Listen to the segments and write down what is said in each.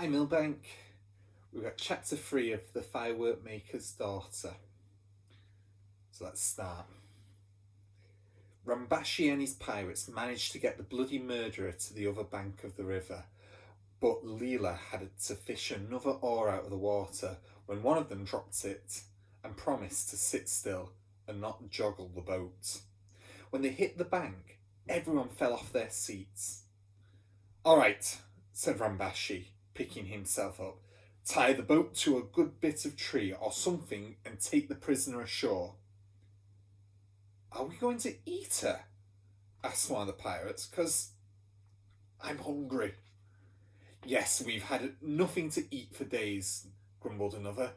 Hi Milbank. We've got chapter 3 of The Firework-Maker's Daughter. So let's start. Rambashi and his pirates managed to get the bloody murderer to the other bank of the river, but Leela had to fish another oar out of the water when one of them dropped it and promised to sit still and not joggle the boat. When they hit the bank, everyone fell off their seats. "All right," said Rambashi, picking himself up. "Tie the boat to a good bit of tree or something and take the prisoner ashore." "Are we going to eat her?" asked one of the pirates, "'cause I'm hungry." "Yes, we've had nothing to eat for days," grumbled another.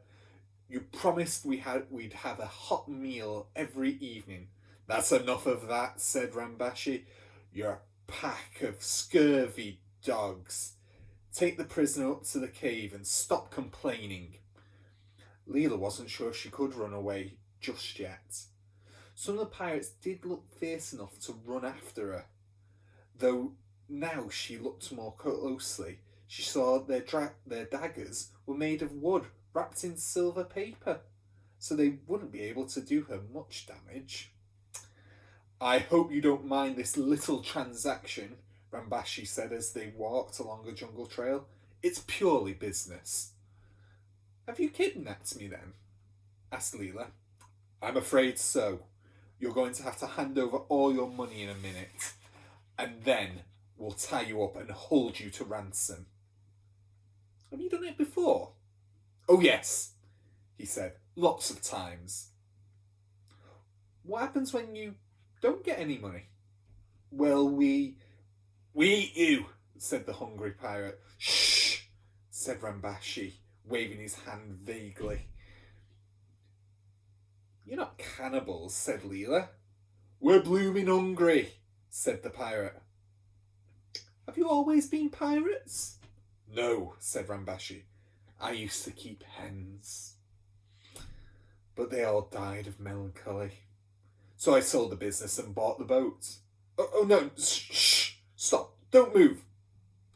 "You promised we'd have a hot meal every evening." "That's enough of that," said Rambashi. "You're a pack of scurvy dogs. Take the prisoner up to the cave and stop complaining." Leela wasn't sure she could run away just yet. Some of the pirates did look fierce enough to run after her, though now she looked more closely, she saw their daggers were made of wood wrapped in silver paper, so they wouldn't be able to do her much damage. "I hope you don't mind this little transaction," Rambashi said as they walked along a jungle trail. "It's purely business." "Have you kidnapped me then?" asked Leela. "I'm afraid so. You're going to have to hand over all your money in a minute, and then we'll tie you up and hold you to ransom." "Have you done it before?" "Oh yes," he said, "lots of times." "What happens when you don't get any money?" "Well, we eat you," said the hungry pirate. "Shh," said Rambashi, waving his hand vaguely. "You're not cannibals," said Leela. "We're blooming hungry," said the pirate. "Have you always been pirates?" "No," said Rambashi. "I used to keep hens, but they all died of melancholy. So I sold the business and bought the boat." Oh no, shh, stop, don't move."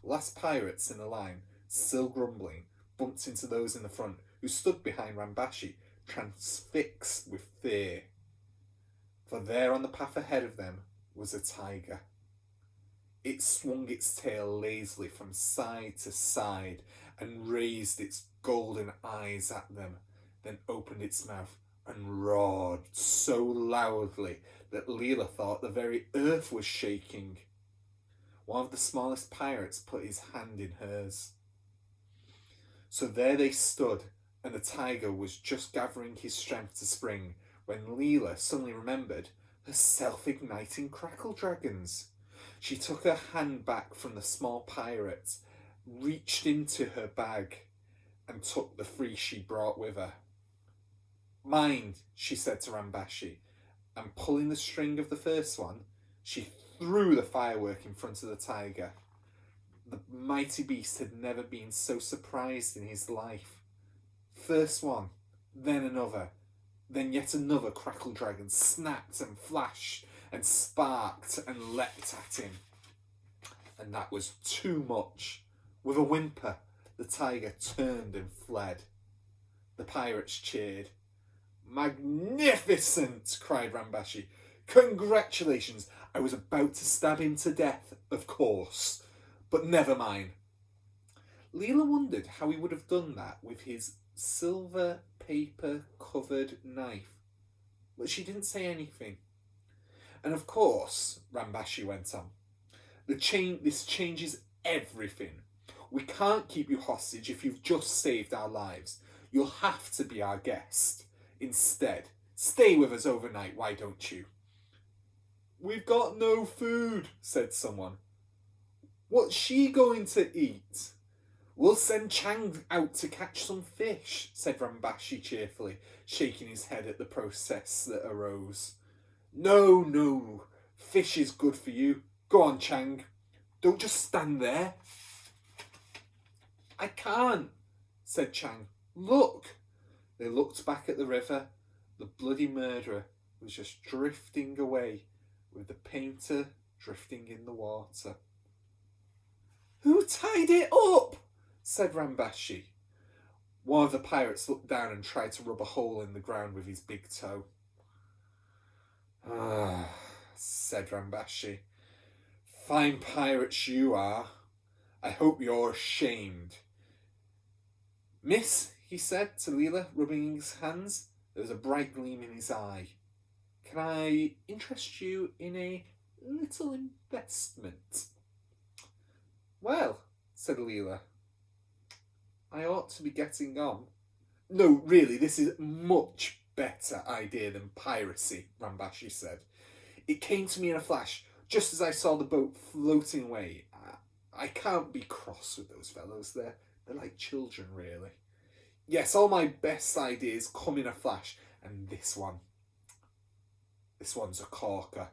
The last pirates in the line, still grumbling, bumped into those in the front, who stood behind Rambashi, transfixed with fear. For there on the path ahead of them was a tiger. It swung its tail lazily from side to side and raised its golden eyes at them, then opened its mouth and roared so loudly that Leela thought the very earth was shaking. One of the smallest pirates put his hand in hers. So there they stood, and the tiger was just gathering his strength to spring when Leela suddenly remembered her self-igniting crackle dragons. She took her hand back from the small pirate, reached into her bag, and took the 3 she brought with her. "Mind," she said to Rambashi, and pulling the string of the first one, she threw the firework in front of the tiger. The mighty beast had never been so surprised in his life. First one, then another, then yet another crackle dragon snapped and flashed and sparked and leapt at him. And that was too much. With a whimper, the tiger turned and fled. The pirates cheered. "Magnificent!" cried Rambashi. "Congratulations! I was about to stab him to death, of course, but never mind." Leela wondered how he would have done that with his silver paper covered knife, but she didn't say anything. "And of course," Rambashi went on, this changes everything. We can't keep you hostage if you've just saved our lives. You'll have to be our guest. Instead, stay with us overnight, why don't you?" "We've got no food," said someone. "What's she going to eat?" "We'll send Chang out to catch some fish," said Rambashi cheerfully, shaking his head at the process that arose. No, fish is good for you. Go on, Chang. Don't just stand there." "I can't," said Chang. "Look." They looked back at the river. The bloody murderer was just drifting away, with the painter drifting in the water. "Who tied it up?" said Rambashi. One of the pirates looked down and tried to rub a hole in the ground with his big toe. Ah, said Rambashi. Fine pirates you are. I hope you're ashamed. Miss, he said to Leela, rubbing his hands. There was a bright gleam in his eye. Can I interest you in a little investment? Well, said Leela, I ought to be getting on. No, really, this is a much better idea than piracy, Rambashi said. It came to me in a flash, just as I saw the boat floating away. I can't be cross with those fellows. They're like children, really. Yes, all my best ideas come in a flash, and this one's a corker.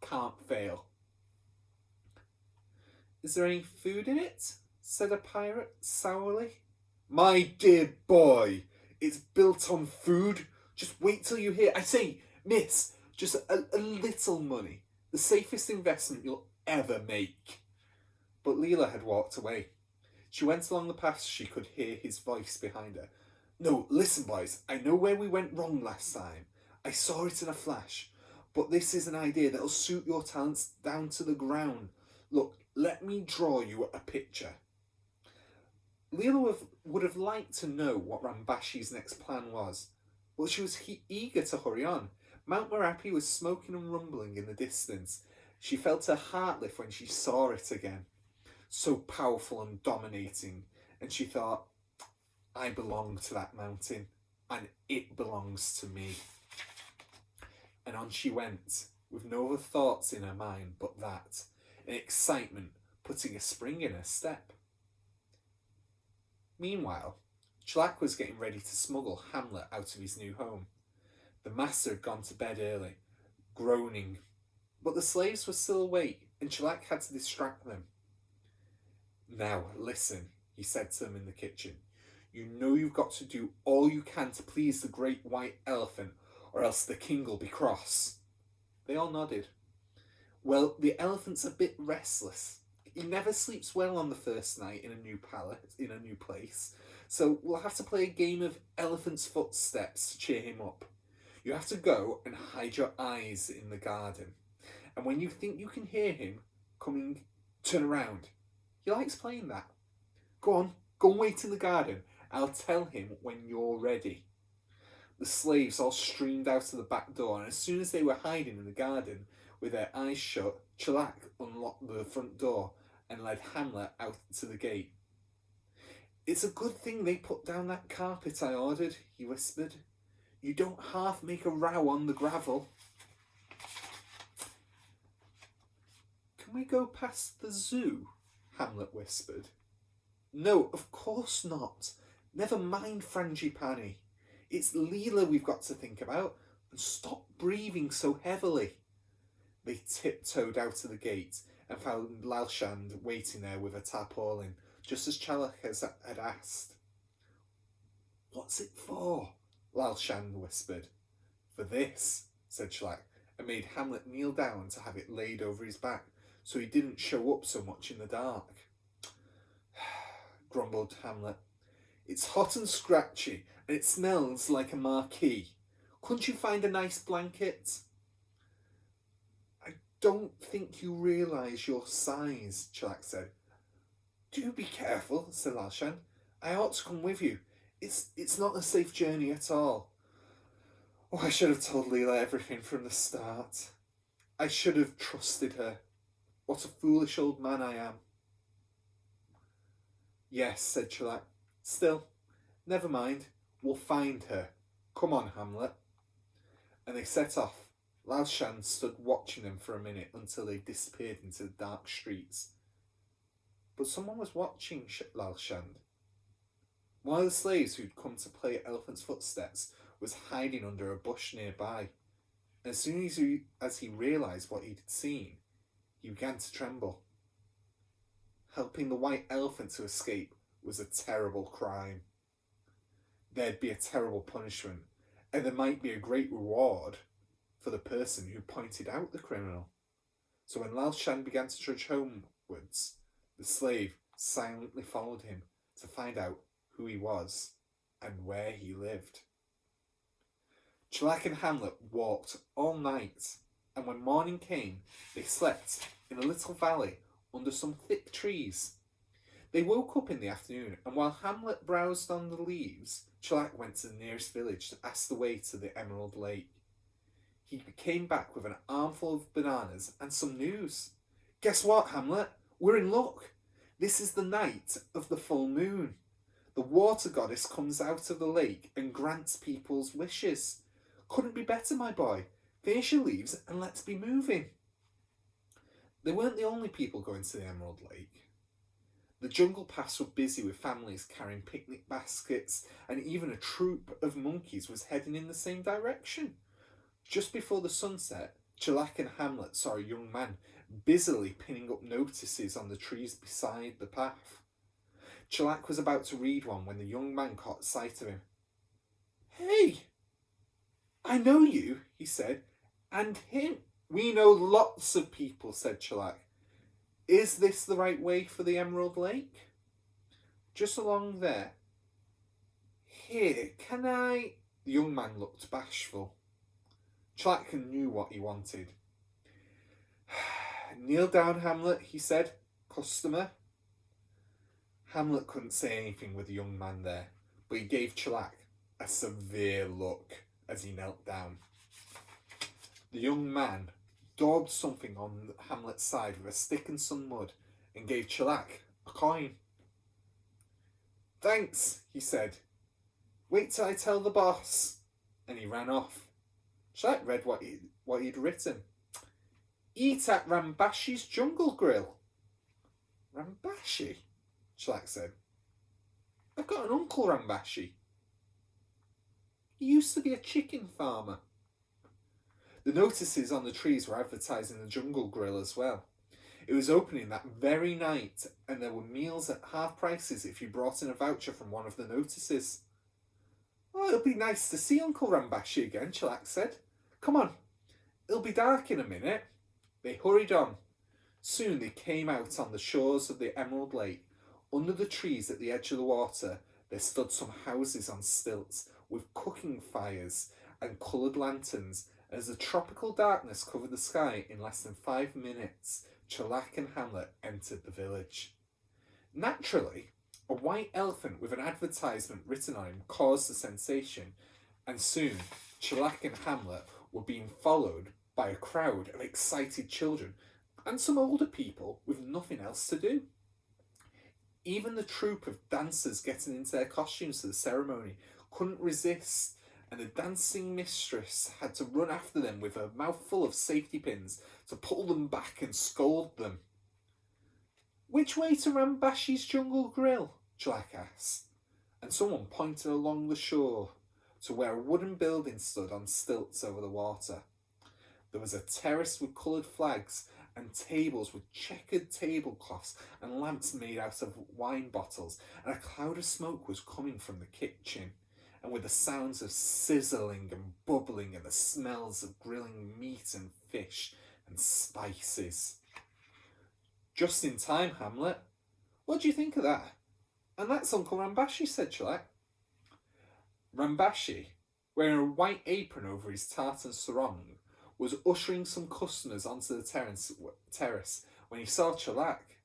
Can't fail. Is there any food in it? Said a pirate sourly. My dear boy, it's built on food. Just wait till you hear. I say, miss, just a little money. The safest investment you'll ever make. But Leela had walked away. She went along the path she could hear his voice behind her. No, listen, boys. I know where we went wrong last time. I saw it in a flash. But this is an idea that'll suit your talents down to the ground. Look, let me draw you a picture. Leela would have liked to know what Rambashi's next plan was, but she was eager to hurry on. Mount Merapi was smoking and rumbling in the distance. She felt her heart lift when she saw it again. So powerful and dominating, and she thought, I belong to that mountain, and it belongs to me. And on she went, with no other thoughts in her mind but that, and excitement putting a spring in her step. Meanwhile, Chelak was getting ready to smuggle Hamlet out of his new home. The master had gone to bed early, groaning, but the slaves were still awake, and Chelak had to distract them. Now, listen, he said to them in the kitchen. You know you've got to do all you can to please the great white elephant, or else the king will be cross. They all nodded. Well, the elephant's a bit restless. He never sleeps well on the first night in a new place. So we'll have to play a game of elephant's footsteps to cheer him up. You have to go and hide your eyes in the garden. And when you think you can hear him coming, turn around. He likes playing that. Go and wait in the garden. I'll tell him when you're ready. The slaves all streamed out of the back door, and as soon as they were hiding in the garden with their eyes shut, Chelak unlocked the front door and led Hamlet out to the gate. It's a good thing they put down that carpet I ordered, he whispered. You don't half make a row on the gravel. Can we go past the zoo? Hamlet whispered. No, of course not. Never mind Frangipani. It's Leela we've got to think about, and stop breathing so heavily. They tiptoed out of the gate and found Lalshand waiting there with a tarpaulin, just as Chelak had asked. What's it for? Lalshand whispered. For this, said Chelak, and made Hamlet kneel down to have it laid over his back, so he didn't show up so much in the dark. Grumbled Hamlet. It's hot and scratchy, and it smells like a marquee. Couldn't you find a nice blanket? I don't think you realise your size, Chelak said. Do be careful, said Lalshand. I ought to come with you. It's not a safe journey at all. Oh, I should have told Leela everything from the start. I should have trusted her. What a foolish old man I am. Yes, said Chelak. Still, never mind. We'll find her. Come on, Hamlet. And they set off. Lalshand stood watching them for a minute until they disappeared into the dark streets. But someone was watching Lalshand. One of the slaves who'd come to play Elephant's Footsteps was hiding under a bush nearby. And as soon as he realised what he'd seen, he began to tremble. Helping the white elephant to escape was a terrible crime. There'd be a terrible punishment, and there might be a great reward for the person who pointed out the criminal. So when Lalshand began to trudge homewards, the slave silently followed him to find out who he was and where he lived. Shellac and Hamlet walked all night, and when morning came, they slept in a little valley under some thick trees. They woke up in the afternoon, and while Hamlet browsed on the leaves, Shellac went to the nearest village to ask the way to the Emerald Lake. He came back with an armful of bananas and some news. Guess what, Hamlet? We're in luck. This is the night of the full moon. The water goddess comes out of the lake and grants people's wishes. Couldn't be better, my boy. Finish your leaves and let's be moving. They weren't the only people going to the Emerald Lake. The jungle paths were busy with families carrying picnic baskets, and even a troop of monkeys was heading in the same direction. Just before the sunset, Shellac and Hamlet saw a young man busily pinning up notices on the trees beside the path. Shellac was about to read one when the young man caught sight of him. Hey, I know you, he said, and him. We know lots of people, said Shellac. Is this the right way for the Emerald Lake? Just along there. Here, can I... The young man looked bashful. Shellac knew what he wanted. Kneel down, Hamlet, he said. Customer. Hamlet couldn't say anything with the young man there, but he gave Shellac a severe look as he knelt down. The young man daubed something on Hamlet's side with a stick and some mud and gave Shellac a coin. Thanks, he said. Wait till I tell the boss. And he ran off. Shellac read what he'd written. Eat at Rambashi's Jungle Grill. Rambashi? Shellac said. I've got an uncle Rambashi. He used to be a chicken farmer. The notices on the trees were advertising the Jungle Grill as well. It was opening that very night, and there were meals at half prices if you brought in a voucher from one of the notices. Oh, it'll be nice to see Uncle Rambashi again, Shellac said. Come on, it'll be dark in a minute. They hurried on. Soon they came out on the shores of the Emerald Lake. Under the trees at the edge of the water, there stood some houses on stilts with cooking fires and coloured lanterns. As the tropical darkness covered the sky in less than 5 minutes, Shellac and Hamlet entered the village. Naturally, a white elephant with an advertisement written on him caused a sensation, and soon Shellac and Hamlet were being followed by a crowd of excited children and some older people with nothing else to do. Even the troupe of dancers getting into their costumes for the ceremony couldn't resist, and the dancing mistress had to run after them with a mouthful of safety pins to pull them back and scold them. Which way to Rambashi's Jungle Grill? Shellac asked, and someone pointed along the shore to where a wooden building stood on stilts over the water. There was a terrace with coloured flags and tables with checkered tablecloths and lamps made out of wine bottles, and a cloud of smoke was coming from the kitchen, and with the sounds of sizzling and bubbling and the smells of grilling meat and fish and spices. Just in time, Hamlet. What do you think of that? And that's Uncle Rambashi, said Shellac. Rambashi, wearing a white apron over his tartan sarong, was ushering some customers onto the terrace when he saw Shellac.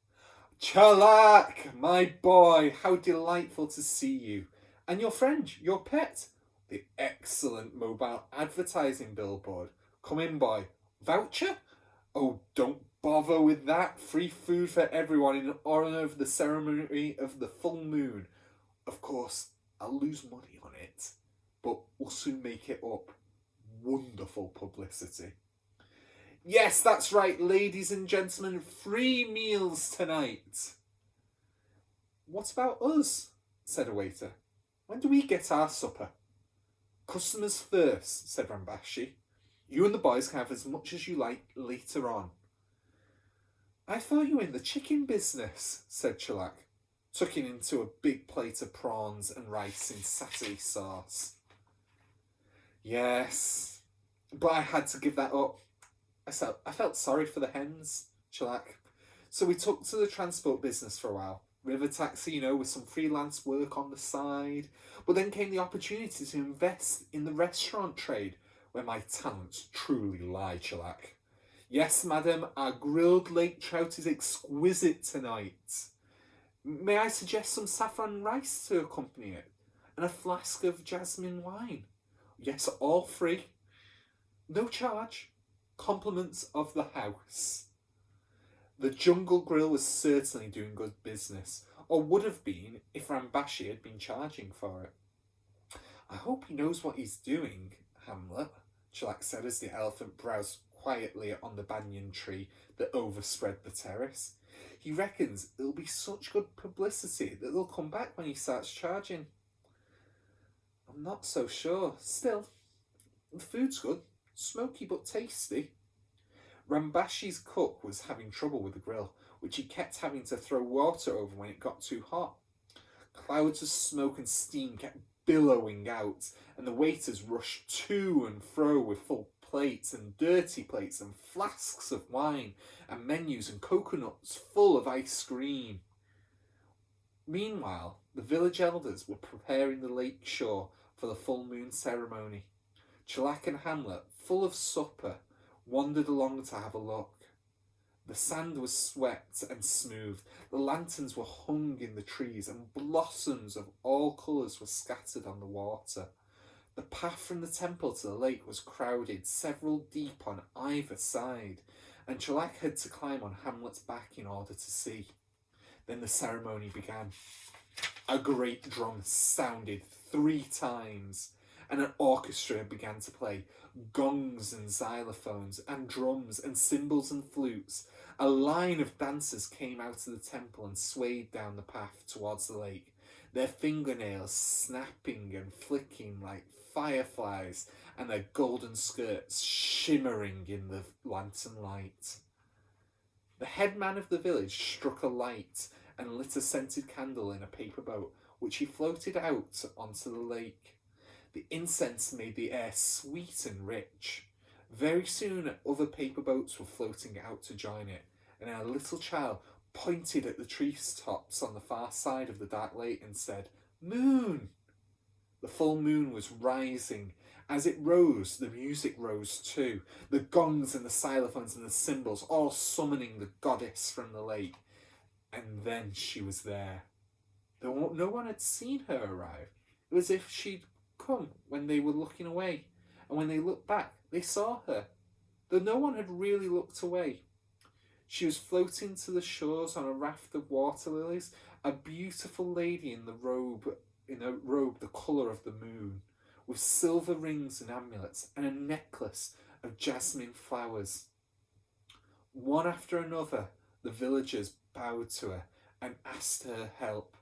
Shellac, my boy, how delightful to see you. And your friend, your pet, the excellent mobile advertising billboard. Come in, boy. Voucher? Oh, don't bother with that. Free food for everyone in honour of the ceremony of the full moon. Of course, I'll lose money on it, but we'll soon make it up. Wonderful publicity. Yes, that's right, ladies and gentlemen. Free meals tonight. What about us? Said a waiter. When do we get our supper? Customers first, said Rambashi. You and the boys can have as much as you like later on. I thought you were in the chicken business, said Shellac, tucking into a big plate of prawns and rice in satay sauce. Yes, but I had to give that up. I felt sorry for the hens, Shellac. So we took to the transport business for a while. river taxi, with some freelance work on the side. But then came the opportunity to invest in the restaurant trade, where my talents truly lie, Shellac. Yes, madam, our grilled lake trout is exquisite tonight. May I suggest some saffron rice to accompany it? And a flask of jasmine wine? Yes, all free. No charge. Compliments of the house. The Jungle Grill was certainly doing good business, or would have been if Rambashi had been charging for it. I hope he knows what he's doing, Hamlet, Shellac said as the elephant browsed quietly on the banyan tree that overspread the terrace. He reckons it'll be such good publicity that they'll come back when he starts charging. I'm not so sure. Still, the food's good, smoky but tasty. Rambashi's cook was having trouble with the grill, which he kept having to throw water over when it got too hot. Clouds of smoke and steam kept billowing out, and the waiters rushed to and fro with full plates and dirty plates and flasks of wine and menus and coconuts full of ice cream. Meanwhile, the village elders were preparing the lake shore for the full moon ceremony. Shellac and Hamlet, full of supper, wandered along to have a look. The sand was swept and smooth, the lanterns were hung in the trees, and blossoms of all colours were scattered on the water. The path from the temple to the lake was crowded, several deep on either side, and Shellac had to climb on Hamlet's back in order to see. Then the ceremony began. A great drum sounded 3 times, and an orchestra began to play. Gongs and xylophones and drums and cymbals and flutes. A line of dancers came out of the temple and swayed down the path towards the lake, their fingernails snapping and flicking like fireflies, and their golden skirts shimmering in the lantern light. The headman of the village struck a light and lit a scented candle in a paper boat, which he floated out onto the lake. The incense made the air sweet and rich. Very soon other paper boats were floating out to join it, and a little child pointed at the tree tops on the far side of the dark lake and said, "Moon!" The full moon was rising. As it rose, the music rose too, the gongs and the xylophones and the cymbals all summoning the goddess from the lake. And then she was there. Though no one had seen her arrive, it was as if she'd come when they were looking away, and when they looked back, they saw her, though no one had really looked away. She was floating to the shores on a raft of water lilies, a beautiful lady in a robe the colour of the moon, with silver rings and amulets, and a necklace of jasmine flowers. One after another, the villagers bowed to her and asked her help.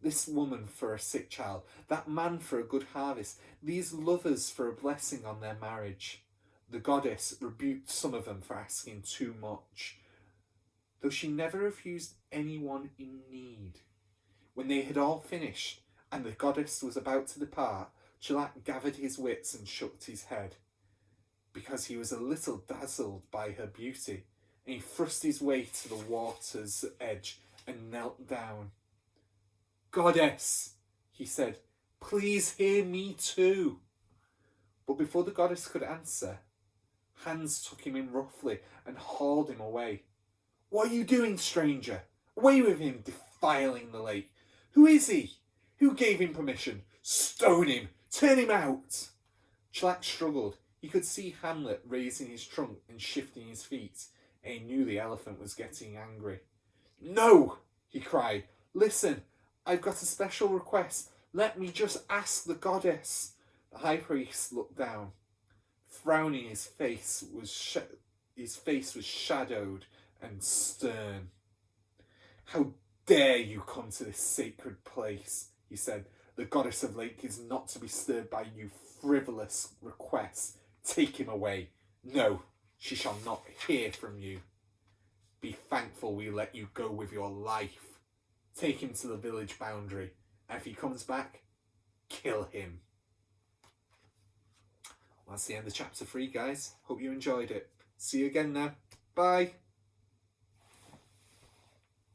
This woman for a sick child, that man for a good harvest, these lovers for a blessing on their marriage. The goddess rebuked some of them for asking too much, though she never refused anyone in need. When they had all finished, and the goddess was about to depart, Shellac gathered his wits and shook his head, because he was a little dazzled by her beauty, and he thrust his way to the water's edge and knelt down. "Goddess," he said, "please hear me too." But before the goddess could answer, Hans took him in roughly and hauled him away. "What are you doing, stranger? Away with him, defiling the lake. Who is he? Who gave him permission? Stone him! Turn him out!" Shellac struggled. He could see Hamlet raising his trunk and shifting his feet, and he knew the elephant was getting angry. "No!" he cried. "Listen, I've got a special request. Let me just ask the goddess." The high priest looked down. Frowning, his face was shadowed and stern. "How dare you come to this sacred place?" he said. "The goddess of lake is not to be stirred by you frivolous requests. Take him away. No, she shall not hear from you. Be thankful we let you go with your life. Take him to the village boundary, and if he comes back, kill him." Well, that's the end of chapter 3, guys. Hope you enjoyed it. See you again now. Bye.